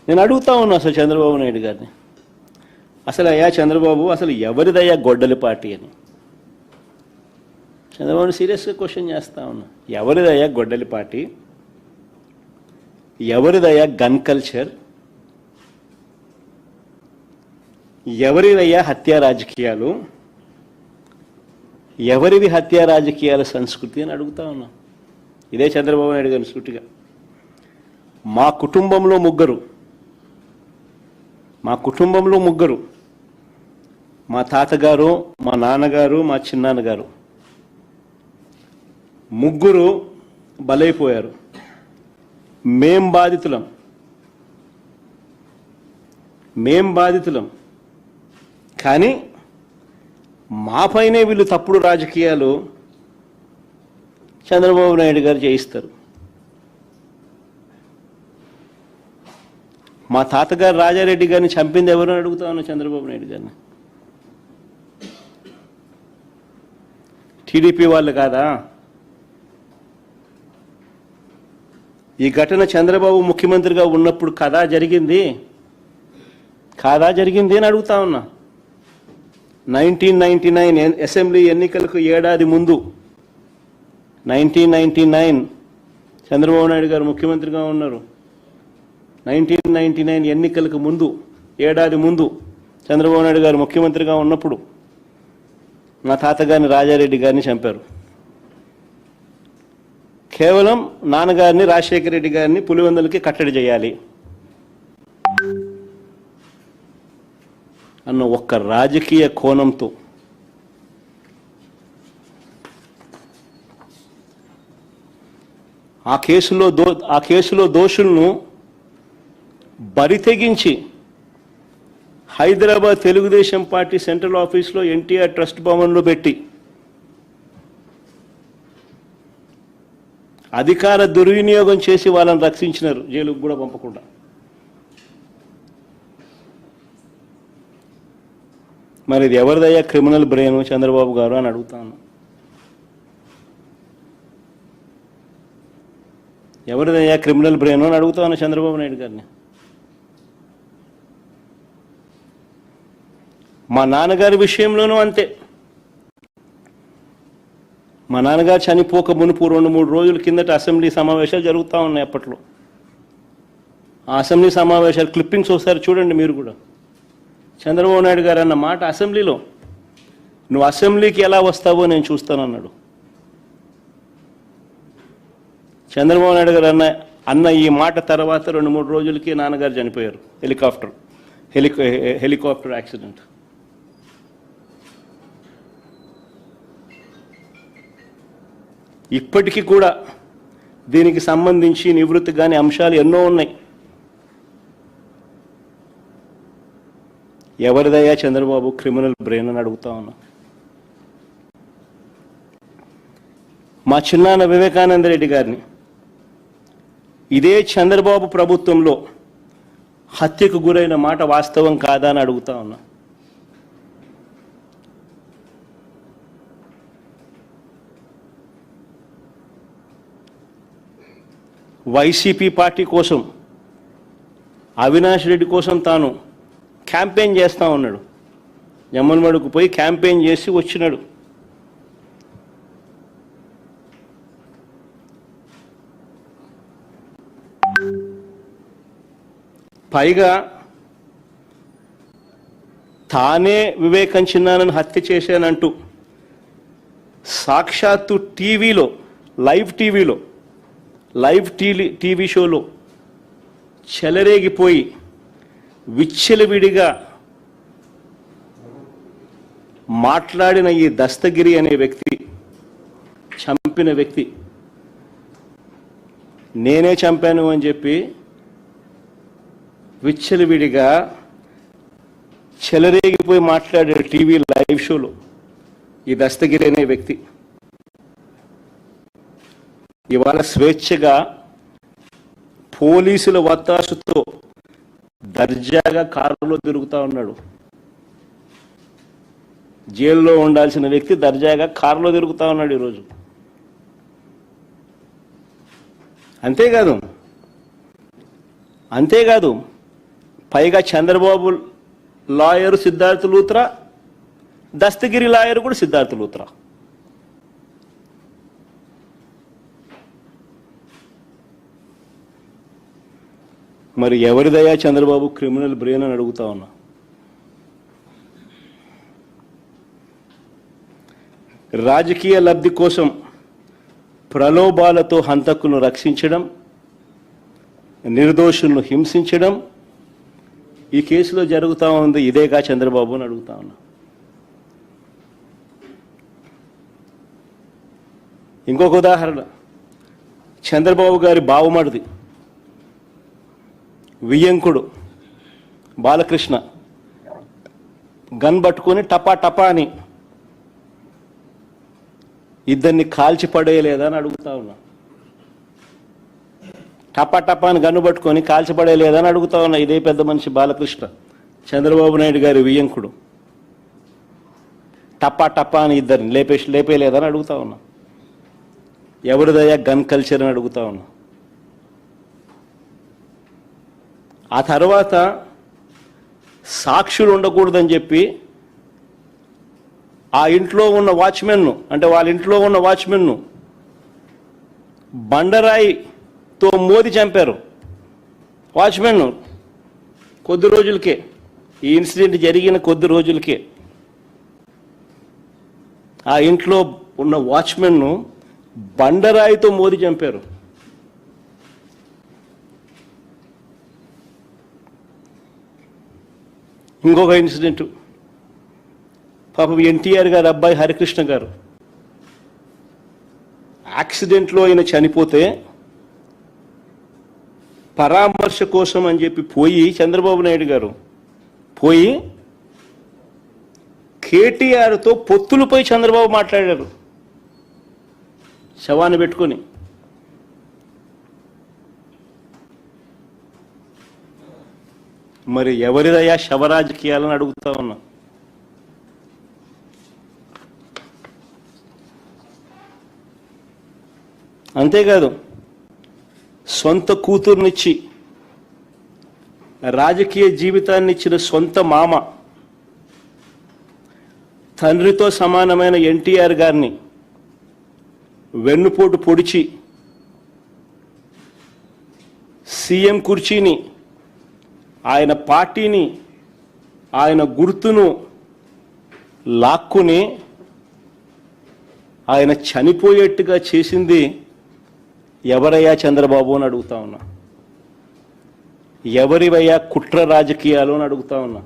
నేను అడుగుతా ఉన్నా అసలు చంద్రబాబు నాయుడు గారిని, అసలు అయ్యా చంద్రబాబు, అసలు ఎవరిదయ్యా గొడ్డలి పార్టీ అని చంద్రబాబుని సీరియస్గా క్వశ్చన్ చేస్తా ఉన్నా. ఎవరిదయ్యా గొడ్డలి పార్టీ? ఎవరిదయ్యా గన్ కల్చర్? ఎవరిదయ్యా హత్యా రాజకీయాలు? ఎవరిది హత్యా రాజకీయాల సంస్కృతి అని అడుగుతా ఉన్నా. ఇదే చంద్రబాబు నాయుడు గారిని సూటిగా, మా కుటుంబంలో ముగ్గురు, మా తాతగారు, మా నాన్నగారు, మా చిన్నాన్నగారు ముగ్గురు బలైపోయారు. మేం బాధితులం. కానీ మాపైనే వీళ్ళు తప్పుడు రాజకీయాలు చంద్రబాబు నాయుడు గారు చేయిస్తారు. మా తాతగారు రాజారెడ్డి గారిని చంపింది ఎవరు అని అడుగుతా ఉన్నా చంద్రబాబు నాయుడు గారిని. టీడీపీ వాళ్ళు కాదా? ఈ ఘటన చంద్రబాబు ముఖ్యమంత్రిగా ఉన్నప్పుడు కాదా జరిగింది అని అడుగుతా ఉన్నా. 1999 అసెంబ్లీ ఎన్నికలకు ఏడాది ముందు, 1999 చంద్రబాబు నాయుడు గారు ముఖ్యమంత్రిగా ఉన్నారు. 1999 ఎన్నికలకు ముందు, ఏడాది ముందు చంద్రబాబు నాయుడు గారు ముఖ్యమంత్రిగా ఉన్నప్పుడు మా తాతగారిని రాజారెడ్డి గారిని చంపారు. కేవలం నాన్నగారిని రాజశేఖర రెడ్డి గారిని పులివెందులకి కట్టడి చేయాలి అన్న ఒక్క రాజకీయ కోణంతో ఆ కేసులో దోషులను బరితెగించి హైదరాబాద్ తెలుగుదేశం పార్టీ సెంట్రల్ ఆఫీస్లో ఎన్టీఆర్ ట్రస్ట్ భవన్లో పెట్టి అధికార దుర్వినియోగం చేసి వాళ్ళని రక్షించినారు, జైలుకు కూడా పంపకుండా. మరి ఇది ఎవరిదయ్యా క్రిమినల్ బ్రెయిన్ చంద్రబాబు గారు అని అడుగుతాను. ఎవరిదయ్యా క్రిమినల్ బ్రెయిన్ అని అడుగుతాను చంద్రబాబు నాయుడు గారిని. మా నాన్నగారి విషయంలోనూ అంతే. మా నాన్నగారు చనిపోక మునుపు 2-3 రోజుల కిందట అసెంబ్లీ సమావేశాలు జరుగుతూ ఉన్నాయి. అప్పట్లో ఆ అసెంబ్లీ సమావేశాలు క్లిప్పింగ్స్ ఒకసారి చూడండి మీరు కూడా. చంద్రబాబు నాయుడు గారు అన్న మాట అసెంబ్లీలో, నువ్వు అసెంబ్లీకి ఎలా వస్తావో నేను చూస్తానన్నాడు. చంద్రబాబు నాయుడు గారు అన్న ఈ మాట తర్వాత 2-3 రోజులకి నాన్నగారు చనిపోయారు. Helicopter accident. ఇప్పటికీ కూడా దీనికి సంబంధించి నివృత్తి కాని అంశాలు ఎన్నో ఉన్నాయి. ఎవరిదయ్యా చంద్రబాబు క్రిమినల్ బ్రెయిన్ అని అడుగుతా ఉన్నా. మా చిన్నాన్న వివేకానంద రెడ్డి గారిని ఇదే చంద్రబాబు ప్రభుత్వంలో హత్యకు గురైన మాట వాస్తవం కాదా అని అడుగుతా ఉన్నా. వైసీపీ పార్టీ కోసం, అవినాష్ రెడ్డి కోసం తాను క్యాంపెయిన్ చేస్తూ ఉన్నాడు. జమ్మన్మడుకు పోయి క్యాంపెయిన్ చేసి వచ్చినాడు. పైగా తానే వివేకం చిన్నానని హత్య చేశానంటూ సాక్షాత్తు లైవ్ టీవీ షోలో చెలరేగిపోయి విచ్చలవిడిగా మాట్లాడిన ఈ దస్తగిరి అనే వ్యక్తి, చంపిన వ్యక్తి, నేనే చంపాను అని చెప్పి విచ్చలవిడిగా చెలరేగిపోయి మాట్లాడే టీవీ లైవ్ షోలో ఈ దస్తగిరి అనే వ్యక్తి ఇవాళ స్వేచ్ఛగా పోలీసుల వత్తాసుతో దర్జాగా కారులో తిరుగుతూ ఉన్నాడు. జైల్లో ఉండాల్సిన వ్యక్తి దర్జాగా కారులో తిరుగుతూ ఉన్నాడు ఈరోజు. అంతేకాదు పైగా చంద్రబాబు లాయరు సిద్ధార్థ లూత్రా, దస్తగిరి లాయరు కూడా సిద్ధార్థ లూత్రా. మరి ఎవరిదయా చంద్రబాబు క్రిమినల్ బ్రెయిన్ అని అడుగుతా ఉన్నా. రాజకీయ లబ్ధి కోసం ప్రలోభాలతో హంతకులను రక్షించడం, నిర్దోషులను హింసించడం ఈ కేసులో జరుగుతూ ఉంది. ఇదేగా చంద్రబాబు అని అడుగుతా ఉన్నా. ఇంకొక ఉదాహరణ, చంద్రబాబు గారి బావమరిది వియ్యంకుడు బాలకృష్ణ గన్ పట్టుకొని టపా టపా అని ఇద్దరిని కాల్చి పడేయలేదా అని అడుగుతా ఉన్నా. టపా టపా అని గన్ను పట్టుకొని కాల్చి పడేయలేదా అని అడుగుతా ఉన్నా. ఇదే పెద్ద మనిషి బాలకృష్ణ, చంద్రబాబు నాయుడు గారి వియ్యంకుడు, టపా టపా అని ఇద్దరిని లేపేయలేదని అడుగుతా ఉన్నా. ఎవరిదయ్యా గన్ కల్చర్ అని అడుగుతా ఉన్నా. ఆ తర్వాత సాక్షులు ఉండకూడదని చెప్పి ఆ ఇంట్లో ఉన్న వాచ్మెన్ను, అంటే వాళ్ళ ఇంట్లో ఉన్న వాచ్మెన్ను బండరాయితో మోది చంపారు. వాచ్మెన్ను కొద్ది రోజులకే, ఈ ఇన్సిడెంట్ జరిగిన కొద్ది రోజులకే ఆ ఇంట్లో ఉన్న వాచ్మెన్ను బండరాయితో మోది చంపారు. ఇంకొక ఇన్సిడెంట్, పాపం ఎన్టీఆర్ గారు అబ్బాయి హరికృష్ణ గారు యాక్సిడెంట్లో ఆయన చనిపోతే పరామర్శ కోసం అని చెప్పి పోయి చంద్రబాబు నాయుడు గారు పోయి కేటీఆర్తో పొత్తులపై చంద్రబాబు మాట్లాడారు శవాన్ని పెట్టుకొని. మరి ఎవరిదయ్యా శవరాజకీయాలని అడుగుతా ఉన్నా. అంతేకాదు, సొంత కూతుర్నిచ్చి రాజకీయ జీవితాన్ని ఇచ్చిన సొంత మామ, తండ్రితో సమానమైన ఎన్టీఆర్ గారిని వెన్నుపోటు పొడిచి సీఎం కుర్చీని, ఆయన పార్టీని, ఆయన గుర్తును లాక్కుని ఆయన చనిపోయేట్టుగా చేసింది ఎవరయ్యా చంద్రబాబు అని అడుగుతా ఉన్నా. ఎవరివయ్యా కుట్ర రాజకీయాలు అని అడుగుతా ఉన్నా.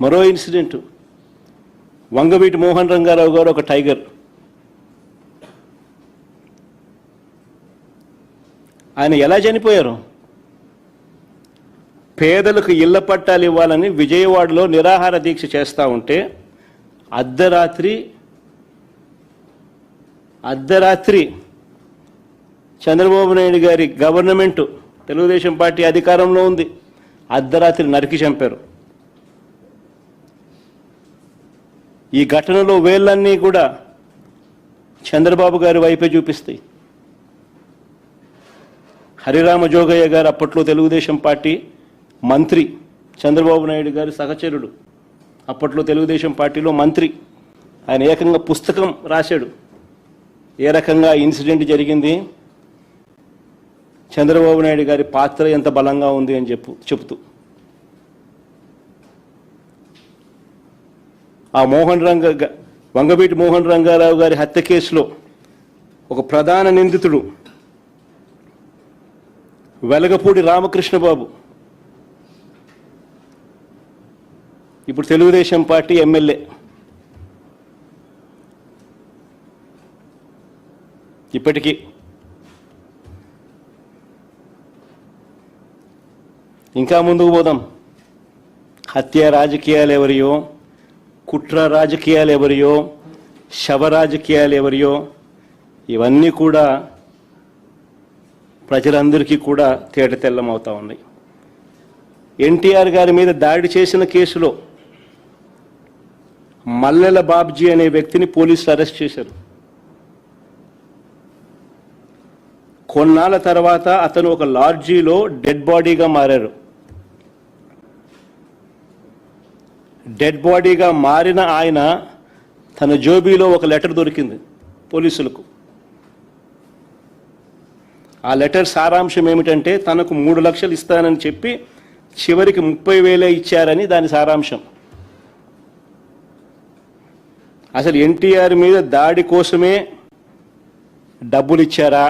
మరో ఇన్సిడెంట్, వంగవీటి మోహన్ రంగారావు గారు ఒక టైగర్. ఆయన ఎలా చనిపోయారు? పేదలకు ఇళ్ల పట్టాలు ఇవ్వాలని విజయవాడలో నిరాహార దీక్ష చేస్తూ ఉంటే అర్ధరాత్రి చంద్రబాబు నాయుడు గారి గవర్నమెంట్, తెలుగుదేశం పార్టీ అధికారంలో ఉంది, అర్ధరాత్రి నరికి చంపారు. ఈ ఘటనలో వేళ్ళన్నీ కూడా చంద్రబాబు గారి వైపే చూపిస్తాయి. హరిరామ జోగయ్య గారు అప్పట్లో తెలుగుదేశం పార్టీ మంత్రి, చంద్రబాబు నాయుడు గారి సహచరుడు, అప్పట్లో తెలుగుదేశం పార్టీలో మంత్రి. ఆయన ఏకంగా పుస్తకం రాశాడు ఏ రకంగా ఇన్సిడెంట్ జరిగింది, చంద్రబాబు నాయుడు గారి పాత్ర ఎంత బలంగా ఉంది అని చెప్తూ. ఆ వంగవీటి మోహన్ రంగారావు గారి హత్య కేసులో ఒక ప్రధాన నిందితుడు వెలగపూడి రామకృష్ణ బాబు ఇప్పుడు తెలుగుదేశం పార్టీ ఎమ్మెల్యే. ఇప్పటికీ ఇంకా ముందుకు పోదాం. హత్య రాజకీయాలు ఎవరియో, కుట్ర రాజకీయాలు ఎవరియో, శవ రాజకీయాలు ఎవరియో, ఇవన్నీ కూడా ప్రజలందరికీ కూడా తేటతెల్లమవుతా ఉన్నాయి. ఎన్టీఆర్ గారి మీద దాడి చేసిన కేసులో మల్లెల బాబ్జీ అనే వ్యక్తిని పోలీసులు అరెస్ట్ చేశారు. కొన్నాళ్ళ తర్వాత అతను ఒక లాడ్జీలో డెడ్ బాడీగా మారారు. డెడ్ బాడీగా మారిన ఆయన తన జోబీలో ఒక లెటర్ దొరికింది పోలీసులకు. ఆ లెటర్ సారాంశం ఏమిటంటే తనకు 3 లక్షలు ఇస్తానని చెప్పి చివరికి 30,000 ఇచ్చారని దాని సారాంశం. అసలు ఎన్టీఆర్ మీద దాడి కోసమే డబ్బులు ఇచ్చారా,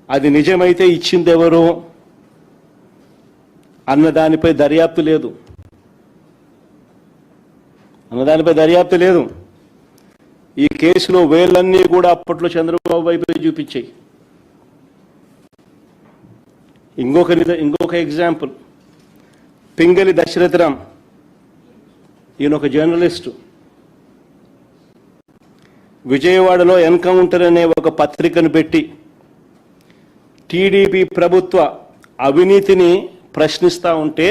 అది నిజమైతే ఇచ్చింది ఎవరు అన్న దానిపై దర్యాప్తు లేదు. ఈ కేసులో వేళ్ళన్నీ కూడా అప్పట్లో చంద్రబాబు వైపే చూపించాయి. ఇంకొక ఎగ్జాంపుల్, పింగళి దశరథరామ్, ఈయన ఒక జర్నలిస్టు. విజయవాడలో ఎన్కౌంటర్ అనే ఒక పత్రికను పెట్టి టీడీపీ ప్రభుత్వ అవినీతిని ప్రశ్నిస్తూ ఉంటే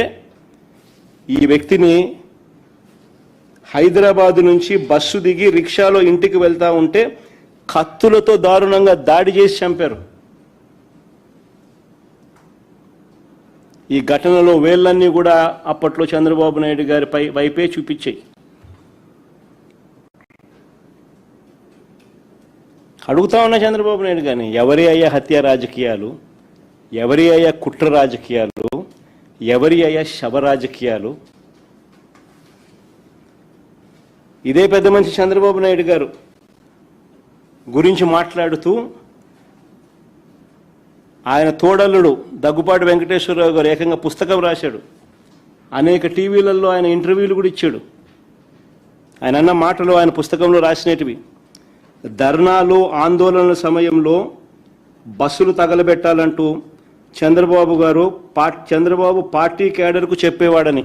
ఈ వ్యక్తిని హైదరాబాదు నుంచి బస్సు దిగి రిక్షాలో ఇంటికి వెళ్తూ ఉంటే కత్తులతో దారుణంగా దాడి చేసి చంపారు. ఈ ఘటనలో వేళ్ళన్నీ కూడా అప్పట్లో చంద్రబాబు నాయుడు గారి వైపే చూపించాయి. అడుగుతా ఉన్న చంద్రబాబు నాయుడు గారిని, ఎవరి అయ్యా హత్య రాజకీయాలు, ఎవరి అయ్యా కుట్ర రాజకీయాలు, ఎవరి అయ్యా శవ రాజకీయాలు? ఇదే పెద్ద మనిషి చంద్రబాబు నాయుడు గారు గురించి మాట్లాడుతూ ఆయన తోడల్లుడు దగ్గుపాటి వెంకటేశ్వరరావు గారు ఏకంగా పుస్తకం రాశాడు. అనేక టీవీలలో ఆయన ఇంటర్వ్యూలు కూడా ఇచ్చాడు. ఆయన అన్న మాటలు ఆయన పుస్తకంలో రాసినటివి. ధర్నాలు ఆందోళనల సమయంలో బస్సులు తగలబెట్టాలంటూ చంద్రబాబు పార్టీ క్యాడర్కు చెప్పేవాడని.